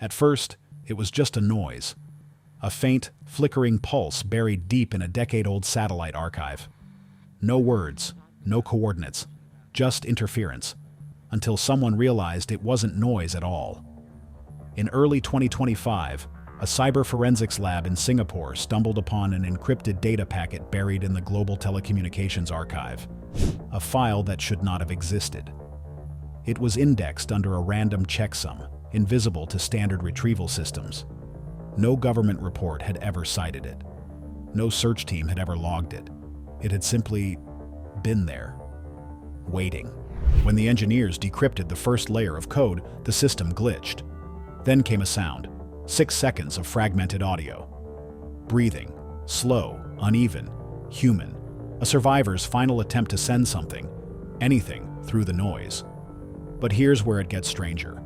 At first, it was just a noise, a faint, flickering pulse buried deep in a decade-old satellite archive. No words, no coordinates, just interference, until someone realized it wasn't noise at all. In early 2025, a cyber forensics lab in Singapore stumbled upon an encrypted data packet buried in the Global Telecommunications Archive, a file that should not have existed. It was indexed under a random checksum, invisible to standard retrieval systems. No government report had ever cited it. No search team had ever logged it. It had simply been there, waiting. When the engineers decrypted the first layer of code, the system glitched. Then came a sound, 6 seconds of fragmented audio. Breathing, slow, uneven, human. A survivor's final attempt to send something, anything, through the noise. But here's where it gets stranger.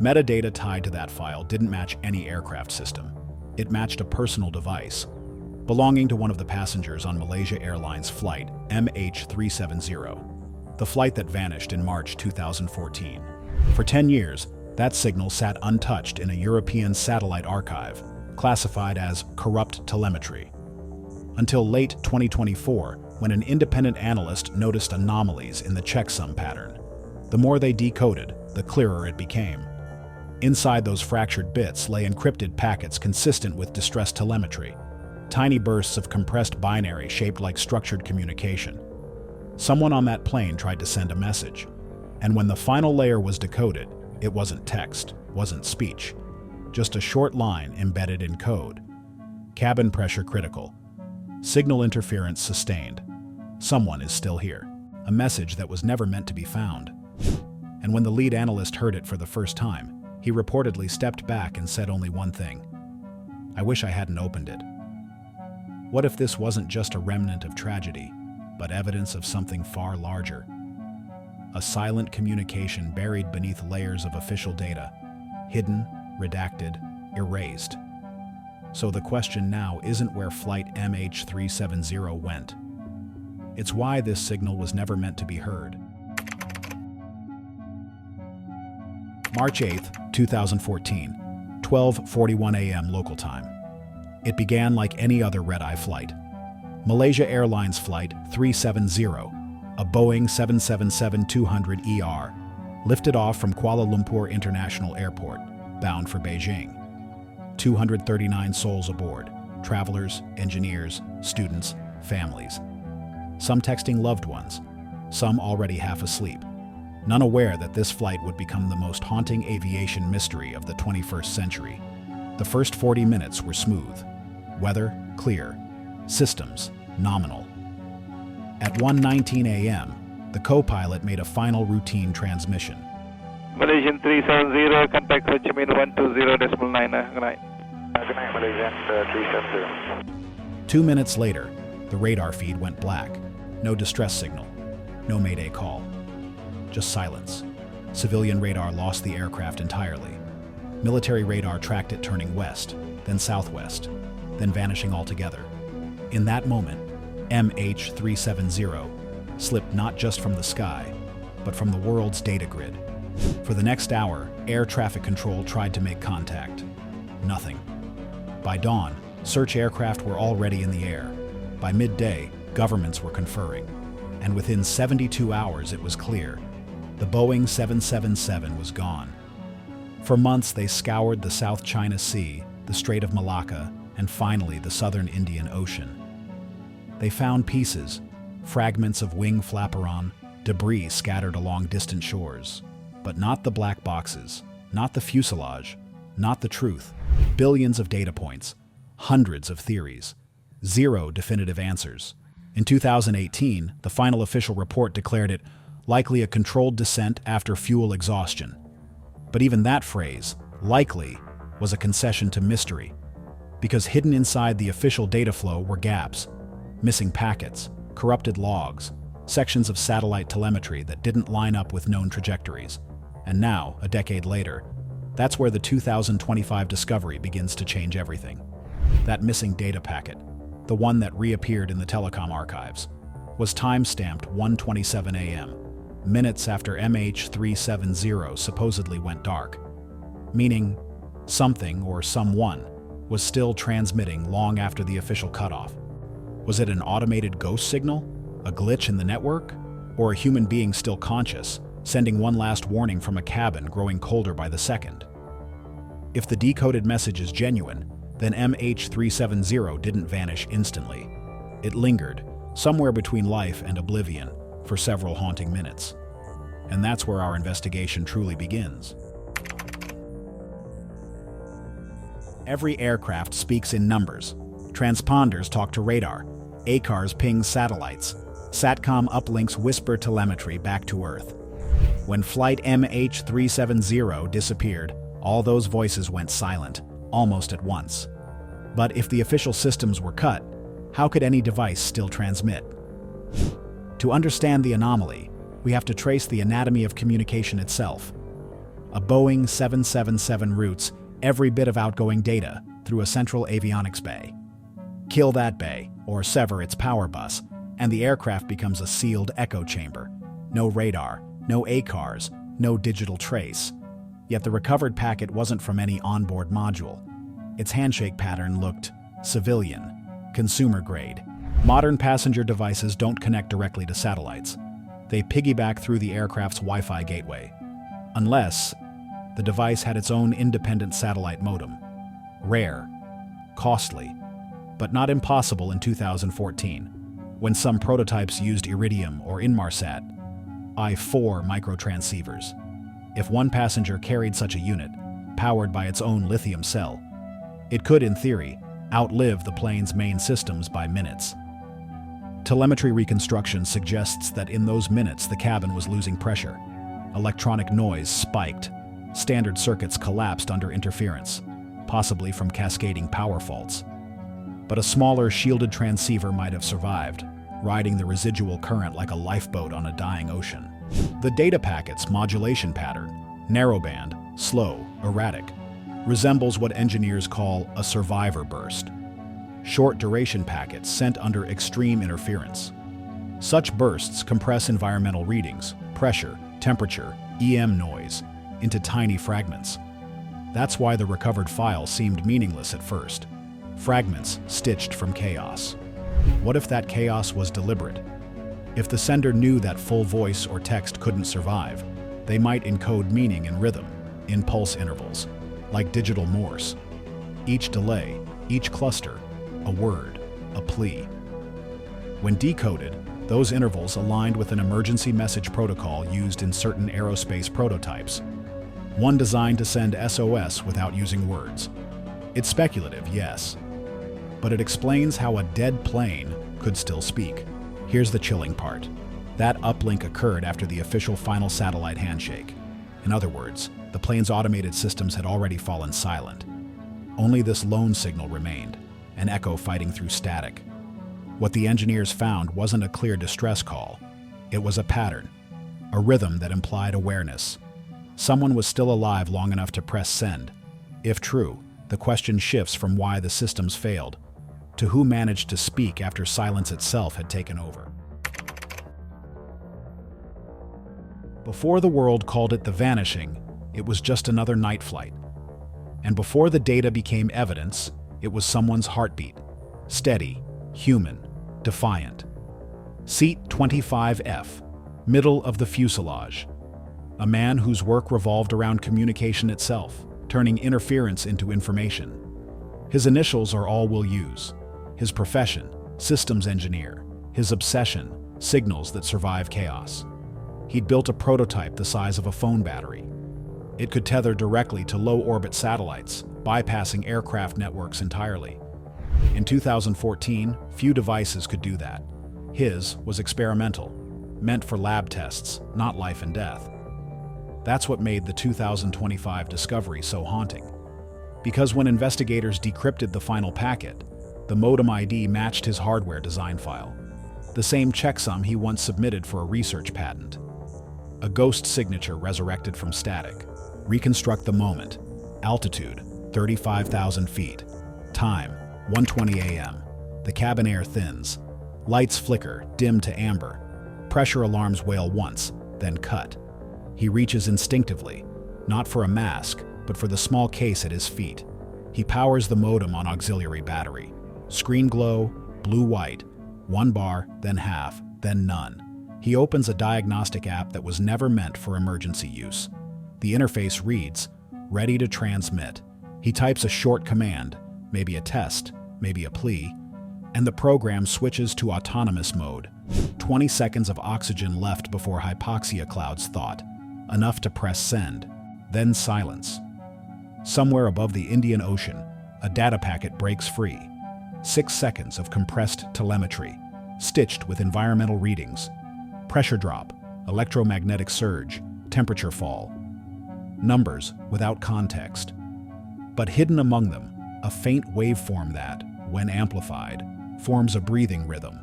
Metadata tied to that file didn't match any aircraft system. It matched a personal device, belonging to one of the passengers on Malaysia Airlines flight MH370, the flight that vanished in March 2014. For 10 years, that signal sat untouched in a European satellite archive, classified as corrupt telemetry. Until late 2024, when an independent analyst noticed anomalies in the checksum pattern. The more they decoded, the clearer it became. Inside those fractured bits lay encrypted packets consistent with distress telemetry, tiny bursts of compressed binary shaped like structured communication. Someone on that plane tried to send a message, and when the final layer was decoded, it wasn't text, wasn't speech, just a short line embedded in code. Cabin pressure critical. Signal interference sustained. Someone is still here. A message that was never meant to be found. And when the lead analyst heard it for the first time, he reportedly stepped back and said only one thing: "I wish I hadn't opened it." What if this wasn't just a remnant of tragedy, but evidence of something far larger? A silent communication buried beneath layers of official data, hidden, redacted, erased. So the question now isn't where flight MH370 went. It's why this signal was never meant to be heard. March 8, 2014, 12:41 a.m. local time. It began like any other red-eye flight. Malaysia Airlines Flight 370, a Boeing 777-200ER, lifted off from Kuala Lumpur International Airport, bound for Beijing. 239 souls aboard, travelers, engineers, students, families. Some texting loved ones, some already half asleep, none aware that this flight would become the most haunting aviation mystery of the 21st century. The first 40 minutes were smooth. Weather, clear. Systems, nominal. At 1:19 a.m., the co-pilot made a final routine transmission. Malaysian 370, contact Ho Chi Minh 120.9. Good night. Good night, Malaysian 370. 2 minutes later, the radar feed went black. No distress signal, no mayday call. Just silence. Civilian radar lost the aircraft entirely. Military radar tracked it turning west, then southwest, then vanishing altogether. In that moment, MH370 slipped not just from the sky, but from the world's data grid. For the next hour, air traffic control tried to make contact. Nothing. By dawn, search aircraft were already in the air. By midday, governments were conferring. And within 72 hours, it was clear. The Boeing 777 was gone. For months, they scoured the South China Sea, the Strait of Malacca, and finally the southern Indian Ocean. They found pieces, fragments of wing flaperon, debris scattered along distant shores. But not the black boxes, not the fuselage, not the truth. Billions of data points, hundreds of theories, zero definitive answers. In 2018, the final official report declared it likely a controlled descent after fuel exhaustion. But even that phrase, likely, was a concession to mystery, because hidden inside the official data flow were gaps, missing packets, corrupted logs, sections of satellite telemetry that didn't line up with known trajectories. And now, a decade later, that's where the 2025 discovery begins to change everything. That missing data packet, the one that reappeared in the telecom archives, was time-stamped 1:27 a.m., minutes after MH370 supposedly went dark, meaning something or someone was still transmitting long after the official cutoff. Was it an automated ghost signal, a glitch in the network, or a human being still conscious, sending one last warning from a cabin growing colder by the second? If the decoded message is genuine, then MH370 didn't vanish instantly. It lingered, somewhere between life and oblivion, for several haunting minutes. And that's where our investigation truly begins. Every aircraft speaks in numbers. Transponders talk to radar. ACARs ping satellites. SATCOM uplinks whisper telemetry back to Earth. When flight MH370 disappeared, all those voices went silent, almost at once. But if the official systems were cut, how could any device still transmit? To understand the anomaly, we have to trace the anatomy of communication itself. A Boeing 777 routes every bit of outgoing data through a central avionics bay. Kill that bay, or sever its power bus, and the aircraft becomes a sealed echo chamber. No radar, no ACARs, no digital trace. Yet the recovered packet wasn't from any onboard module. Its handshake pattern looked civilian, consumer grade. Modern passenger devices don't connect directly to satellites. They piggyback through the aircraft's Wi-Fi gateway. Unless the device had its own independent satellite modem. Rare, costly, but not impossible in 2014, when some prototypes used Iridium or Inmarsat I-4 microtransceivers. If one passenger carried such a unit, powered by its own lithium cell, it could, in theory, outlive the plane's main systems by minutes. Telemetry reconstruction suggests that in those minutes the cabin was losing pressure. Electronic noise spiked. Standard circuits collapsed under interference, possibly from cascading power faults. But a smaller, shielded transceiver might have survived, riding the residual current like a lifeboat on a dying ocean. The data packet's modulation pattern, narrowband, slow, erratic, resembles what engineers call a survivor burst. Short-duration packets sent under extreme interference. Such bursts compress environmental readings, pressure, temperature, EM noise, into tiny fragments. That's why the recovered file seemed meaningless at first. Fragments stitched from chaos. What if that chaos was deliberate? If the sender knew that full voice or text couldn't survive, they might encode meaning in rhythm, in pulse intervals, like digital Morse. Each delay, each cluster, a word, a plea. When decoded, those intervals aligned with an emergency message protocol used in certain aerospace prototypes, one designed to send SOS without using words. It's speculative, yes, but it explains how a dead plane could still speak. Here's the chilling part. That uplink occurred after the official final satellite handshake. In other words, the plane's automated systems had already fallen silent. Only this lone signal remained, an echo fighting through static. What the engineers found wasn't a clear distress call. It was a pattern, a rhythm that implied awareness. Someone was still alive long enough to press send. If true, the question shifts from why the systems failed to who managed to speak after silence itself had taken over. Before the world called it the vanishing, it was just another night flight. And before the data became evidence, it was someone's heartbeat. Steady, human, defiant. Seat 25F, middle of the fuselage. A man whose work revolved around communication itself, turning interference into information. His initials are all we'll use. His profession, systems engineer. His obsession, signals that survive chaos. He'd built a prototype the size of a phone battery. It could tether directly to low-orbit satellites, bypassing aircraft networks entirely. In 2014, few devices could do that. His was experimental, meant for lab tests, not life and death. That's what made the 2025 discovery so haunting. Because when investigators decrypted the final packet, the modem ID matched his hardware design file, the same checksum he once submitted for a research patent. A ghost signature resurrected from static. Reconstruct the moment. Altitude, 35,000 feet. Time, 1:20 a.m. The cabin air thins. Lights flicker, dim to amber. Pressure alarms wail once, then cut. He reaches instinctively, not for a mask, but but for the small case at his feet. He powers the modem on auxiliary battery. Screen glow, blue-white, 1 bar, then half, then none. He opens a diagnostic app that was never meant for emergency use. The interface reads, "Ready to transmit." He types a short command, maybe a test, maybe a plea, and the program switches to autonomous mode. 20 seconds of oxygen left before hypoxia clouds thought. Enough to press send, then silence. Somewhere above the Indian Ocean, a data packet breaks free. 6 seconds of compressed telemetry, stitched with environmental readings. Pressure drop, electromagnetic surge, temperature fall. Numbers without context. But hidden among them, a faint waveform that, when amplified, forms a breathing rhythm.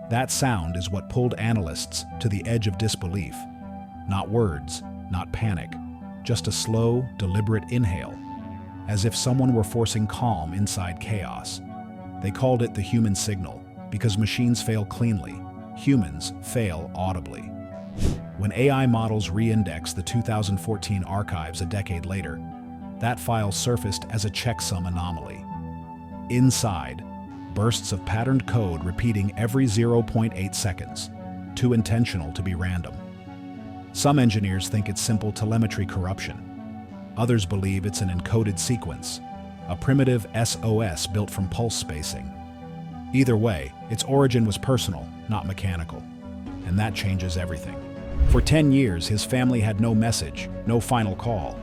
That sound is what pulled analysts to the edge of disbelief. Not words, not panic, just a slow, deliberate inhale, as if someone were forcing calm inside chaos. They called it the human signal, because machines fail cleanly, humans fail audibly. When AI models re-index the 2014 archives a decade later, that file surfaced as a checksum anomaly. Inside, bursts of patterned code repeating every 0.8 seconds, too intentional to be random. Some engineers think it's simple telemetry corruption. Others believe it's an encoded sequence, a primitive SOS built from pulse spacing. Either way, its origin was personal, not mechanical, and that changes everything. For 10 years, his family had no message, no final call.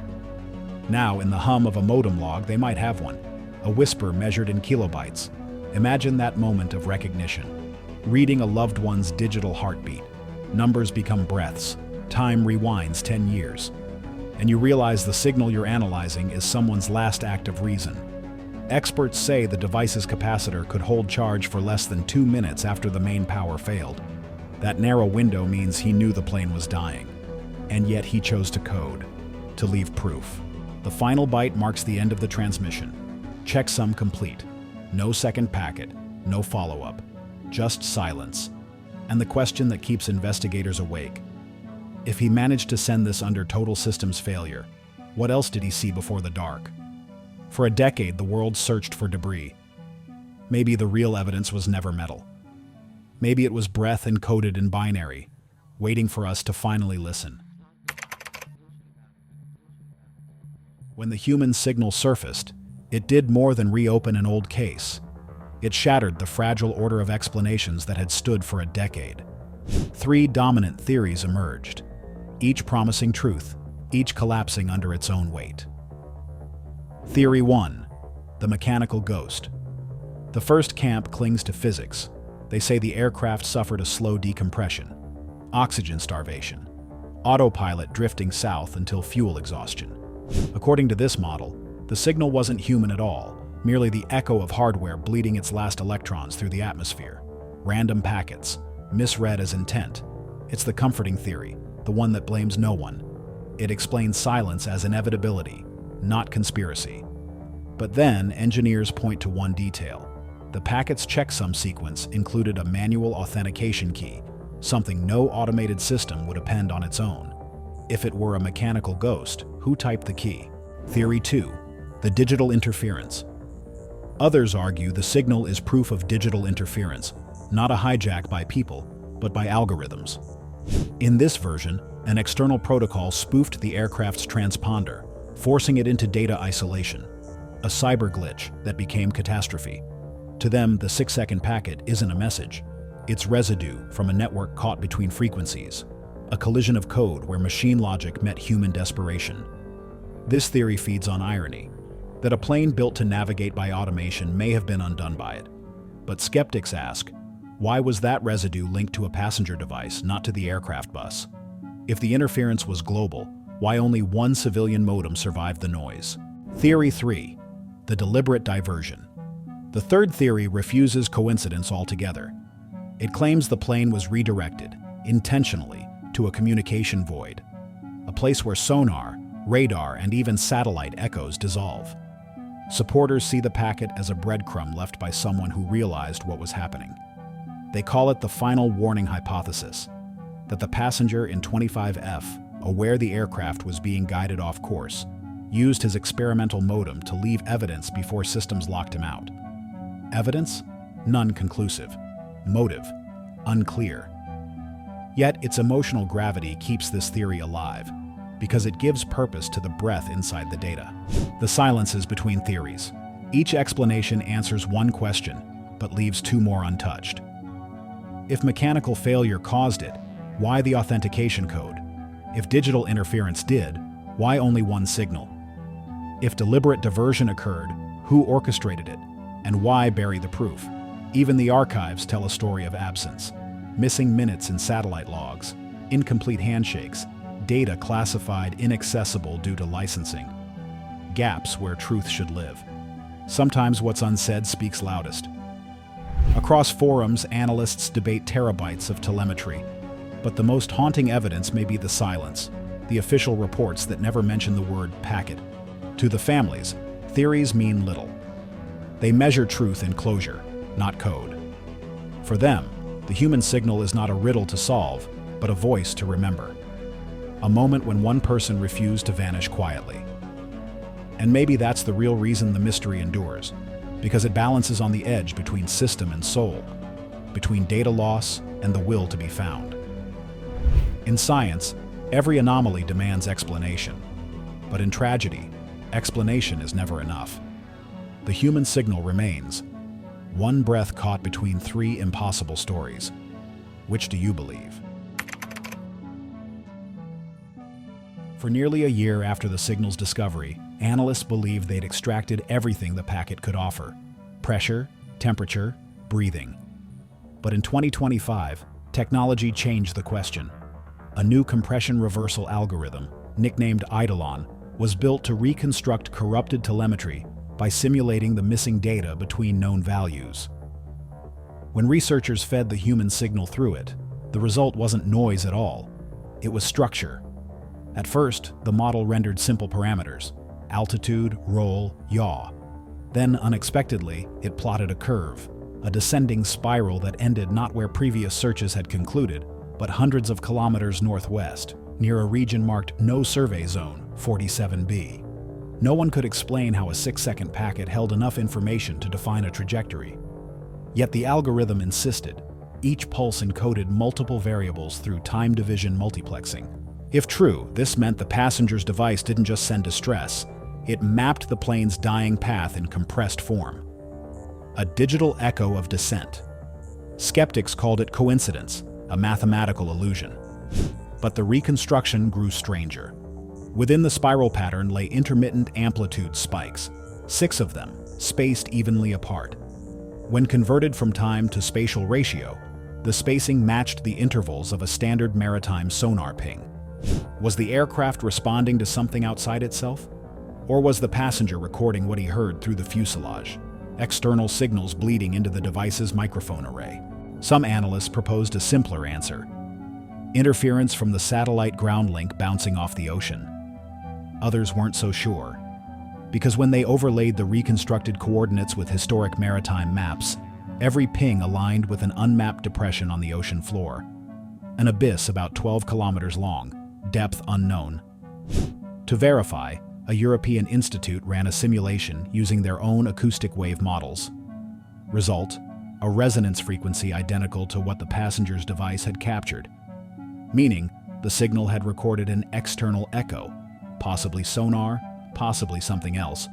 Now, in the hum of a modem log, they might have one, a whisper measured in kilobytes. Imagine that moment of recognition. Reading a loved one's digital heartbeat. Numbers become breaths. Time rewinds 10 years. And you realize the signal you're analyzing is someone's last act of reason. Experts say the device's capacitor could hold charge for less than 2 minutes after the main power failed. That narrow window means he knew the plane was dying. And yet he chose to code, to leave proof. The final byte marks the end of the transmission. Checksum complete. No second packet, no follow-up, just silence. And the question that keeps investigators awake. If he managed to send this under total systems failure, what else did he see before the dark? For a decade, the world searched for debris. Maybe the real evidence was never metal. Maybe it was breath encoded in binary, waiting for us to finally listen. When the human signal surfaced, it did more than reopen an old case. It shattered the fragile order of explanations that had stood for a decade. 3 dominant theories emerged, each promising truth, each collapsing under its own weight. Theory 1. The mechanical ghost. The first camp clings to physics. They say the aircraft suffered a slow decompression, oxygen starvation, autopilot drifting south until fuel exhaustion. According to this model, the signal wasn't human at all, merely the echo of hardware bleeding its last electrons through the atmosphere. Random packets, misread as intent. It's the comforting theory, the one that blames no one. It explains silence as inevitability, not conspiracy. But then, engineers point to one detail. The packet's checksum sequence included a manual authentication key, something no automated system would append on its own. If it were a mechanical ghost, who typed the key? Theory 2. The digital interference. Others argue the signal is proof of digital interference, not a hijack by people, but by algorithms. In this version, an external protocol spoofed the aircraft's transponder, forcing it into data isolation. A cyber glitch that became catastrophe. To them, the 6-second packet isn't a message. It's residue from a network caught between frequencies. A collision of code where machine logic met human desperation. This theory feeds on irony, that a plane built to navigate by automation may have been undone by it. But skeptics ask, why was that residue linked to a passenger device, not to the aircraft bus? If the interference was global, why only one civilian modem survived the noise? Theory 3. The deliberate diversion. The third theory refuses coincidence altogether. It claims the plane was redirected, intentionally, to a communication void, a place where sonar, radar, and even satellite echoes dissolve. Supporters see the packet as a breadcrumb left by someone who realized what was happening. They call it the final warning hypothesis, that the passenger in 25F, aware the aircraft was being guided off course, used his experimental modem to leave evidence before systems locked him out. Evidence? None conclusive. Motive? Unclear. Yet its emotional gravity keeps this theory alive, because it gives purpose to the breath inside the data. The silences between theories. Each explanation answers one question, but leaves two more untouched. If mechanical failure caused it, why the authentication code? If digital interference did, why only one signal? If deliberate diversion occurred, who orchestrated it? And why bury the proof? Even the archives tell a story of absence. Missing minutes in satellite logs, incomplete handshakes, data classified inaccessible due to licensing. Gaps where truth should live. Sometimes what's unsaid speaks loudest. Across forums, analysts debate terabytes of telemetry, but the most haunting evidence may be the silence, the official reports that never mention the word packet. To the families, theories mean little. They measure truth in closure, not code. For them, the human signal is not a riddle to solve, but a voice to remember. A moment when one person refused to vanish quietly. And maybe that's the real reason the mystery endures, because it balances on the edge between system and soul, between data loss and the will to be found. In science, every anomaly demands explanation, but in tragedy, explanation is never enough. The human signal remains, one breath caught between three impossible stories. Which do you believe? For nearly a year after the signal's discovery, analysts believed they'd extracted everything the packet could offer: pressure, temperature, breathing. But in 2025, technology changed the question. A new compression reversal algorithm, nicknamed Eidolon, was built to reconstruct corrupted telemetry by simulating the missing data between known values. When researchers fed the human signal through it, the result wasn't noise at all. It was structure. At first, the model rendered simple parameters: altitude, roll, yaw. Then, unexpectedly, it plotted a curve, a descending spiral that ended not where previous searches had concluded, but hundreds of kilometers northwest, near a region marked No Survey Zone, 47B. No one could explain how a 6-second packet held enough information to define a trajectory. Yet the algorithm insisted. Each pulse encoded multiple variables through time division multiplexing. If true, this meant the passenger's device didn't just send distress, it mapped the plane's dying path in compressed form. A digital echo of descent. Skeptics called it coincidence, a mathematical illusion. But the reconstruction grew stranger. Within the spiral pattern lay intermittent amplitude spikes, 6 of them, spaced evenly apart. When converted from time to spatial ratio, the spacing matched the intervals of a standard maritime sonar ping. Was the aircraft responding to something outside itself? Or was the passenger recording what he heard through the fuselage, external signals bleeding into the device's microphone array? Some analysts proposed a simpler answer: interference from the satellite ground link bouncing off the ocean. Others weren't so sure, because when they overlaid the reconstructed coordinates with historic maritime maps, every ping aligned with an unmapped depression on the ocean floor, an abyss about 12 kilometers long, depth unknown. To verify, a European institute ran a simulation using their own acoustic wave models. Result: a resonance frequency identical to what the passenger's device had captured, meaning the signal had recorded an external echo, possibly sonar, possibly something else,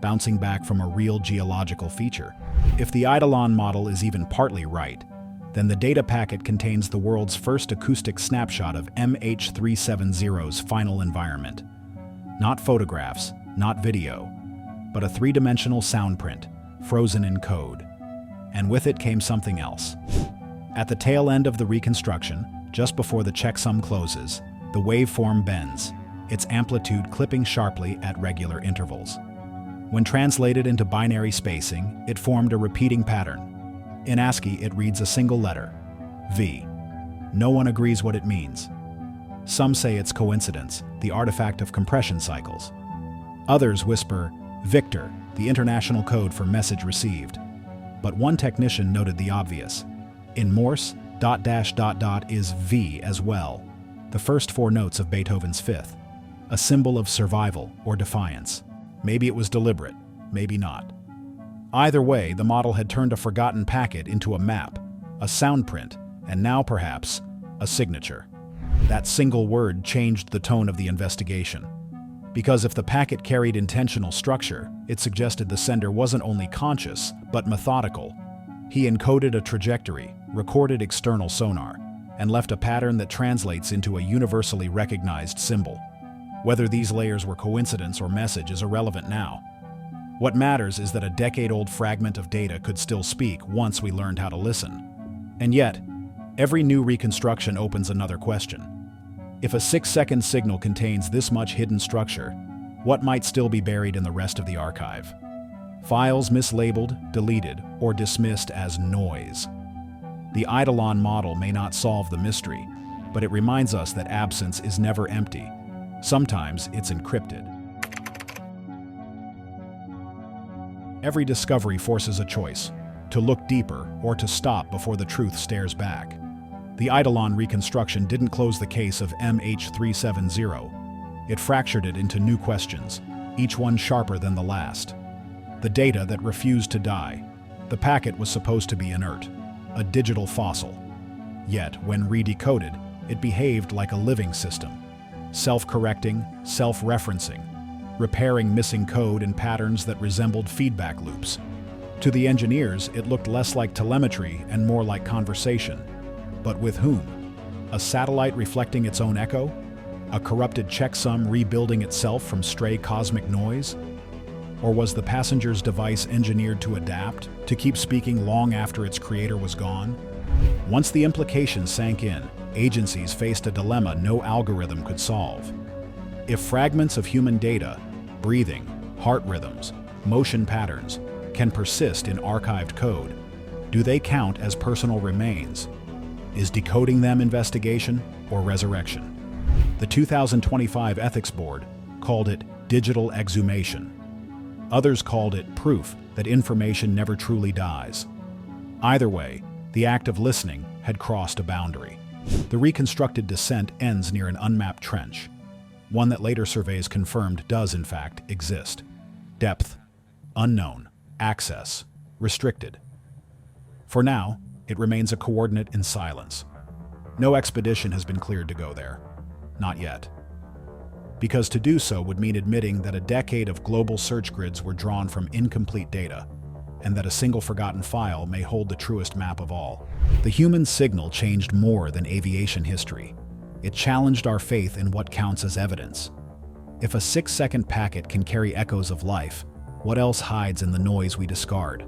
bouncing back from a real geological feature. If the Eidolon model is even partly right, then the data packet contains the world's first acoustic snapshot of MH370's final environment. Not photographs, not video, but a 3-dimensional sound print, frozen in code. And with it came something else. At the tail end of the reconstruction, just before the checksum closes, the waveform bends, its amplitude clipping sharply at regular intervals. When translated into binary spacing, it formed a repeating pattern. In ASCII, it reads a single letter, V. No one agrees what it means. Some say it's coincidence, the artifact of compression cycles. Others whisper, Victor, the international code for message received. But one technician noted the obvious. In Morse, ... is V as well, the first 4 notes of Beethoven's Fifth. a symbol of survival or defiance. Maybe it was deliberate, maybe not. Either way, the model had turned a forgotten packet into a map, a sound print, and now perhaps a signature. That single word changed the tone of the investigation. Because if the packet carried intentional structure, it suggested the sender wasn't only conscious, but methodical. He encoded a trajectory, recorded external sonar, and left a pattern that translates into a universally recognized symbol. Whether these layers were coincidence or message is irrelevant now. What matters is that a decade-old fragment of data could still speak once we learned how to listen. And yet, every new reconstruction opens another question. If a 6-second signal contains this much hidden structure, what might still be buried in the rest of the archive? Files mislabeled, deleted, or dismissed as noise. The Eidolon model may not solve the mystery, but it reminds us that absence is never empty. Sometimes it's encrypted. Every discovery forces a choice, to look deeper or to stop before the truth stares back. The Eidolon reconstruction didn't close the case of MH370. It fractured it into new questions, each one sharper than the last. The data that refused to die. The packet was supposed to be inert, a digital fossil. Yet, when redecoded, it behaved like a living system, self-correcting, self-referencing, repairing missing code in patterns that resembled feedback loops. To the engineers, it looked less like telemetry and more like conversation. But with whom? A satellite reflecting its own echo? A corrupted checksum rebuilding itself from stray cosmic noise? Or was the passenger's device engineered to adapt, to keep speaking long after its creator was gone? Once the implications sank in, agencies faced a dilemma no algorithm could solve. If fragments of human data, breathing, heart rhythms, motion patterns, can persist in archived code, do they count as personal remains? Is decoding them investigation or resurrection? The 2025 Ethics Board called it digital exhumation. Others called it proof that information never truly dies. Either way, the act of listening had crossed a boundary. The reconstructed descent ends near an unmapped trench, one that later surveys confirmed does in fact exist. Depth, unknown. Access, restricted. For now, it remains a coordinate in silence. No expedition has been cleared to go there. Not yet. Because to do so would mean admitting that a decade of global search grids were drawn from incomplete data, and that a single forgotten file may hold the truest map of all. The human signal changed more than aviation history. It challenged our faith in what counts as evidence. If a 6-second packet can carry echoes of life, what else hides in the noise we discard?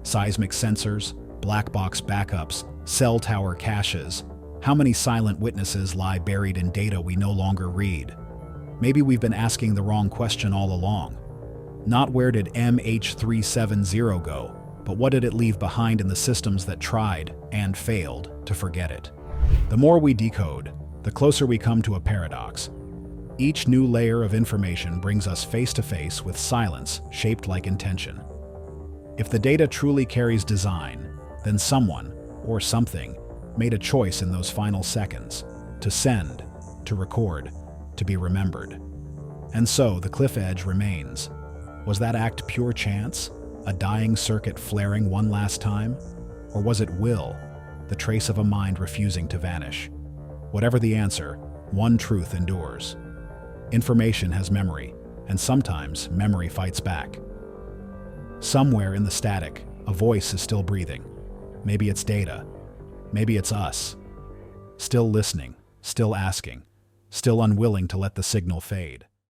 Seismic sensors, black box backups, cell tower caches. How many silent witnesses lie buried in data we no longer read? Maybe we've been asking the wrong question all along. Not where did MH370 go, but what did it leave behind in the systems that tried and failed to forget it? The more we decode, the closer we come to a paradox. Each new layer of information brings us face to face with silence shaped like intention. If the data truly carries design, then someone, or something, made a choice in those final seconds, to send, to record, to be remembered. And so the cliff edge remains. Was that act pure chance, a dying circuit flaring one last time? Or was it will, the trace of a mind refusing to vanish? Whatever the answer, one truth endures. Information has memory, and sometimes memory fights back. Somewhere in the static, a voice is still breathing. Maybe it's data. Maybe it's us. Still listening, still asking, still unwilling to let the signal fade.